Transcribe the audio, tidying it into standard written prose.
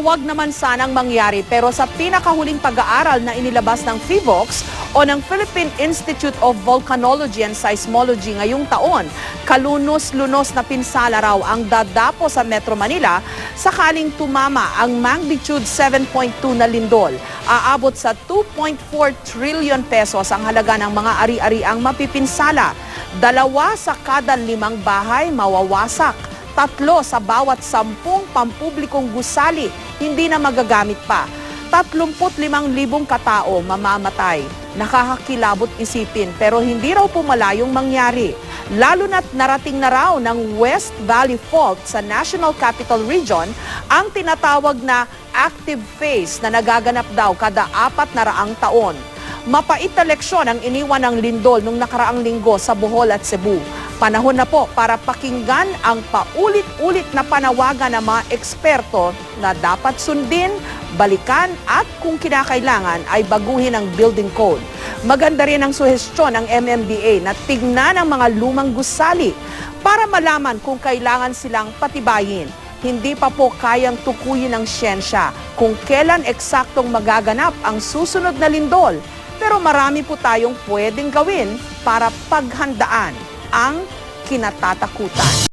wag naman sanang mangyari pero sa pinakahuling pag-aaral na inilabas ng PHIVOLCS o ng Philippine Institute of Volcanology and Seismology ngayong taon, kalunos-lunos na pinsala raw ang dadapo sa Metro Manila sakaling tumama ang magnitude 7.2 na lindol. Aabot sa 2.4 trillion pesos ang halaga ng mga ari-ariang mapipinsala. 2 sa kada 5 bahay mawawasak. 3 sa bawat 10 pampublikong gusali hindi na magagamit pa. 35,000 katao mamamatay. Nakakakilabot isipin pero hindi raw pumalayong mangyari. Lalo na't narating na raw ng West Valley Fault sa National Capital Region ang tinatawag na active phase na nagaganap daw kada 400 taon. Mapait na leksyon ang iniwan ng lindol nung nakaraang linggo sa Bohol at Cebu. Panahon na po para pakinggan ang paulit-ulit na panawagan ng mga eksperto na dapat sundin, balikan at kung kinakailangan ay baguhin ang building code. Maganda rin ang suhestyon ng MMDA na tignan ang mga lumang gusali para malaman kung kailangan silang patibayin. Hindi pa po kayang tukuyin ng siyensya kung kailan eksaktong magaganap ang susunod na lindol. Pero marami po tayong pwedeng gawin para paghandaan ang kinatatakutan.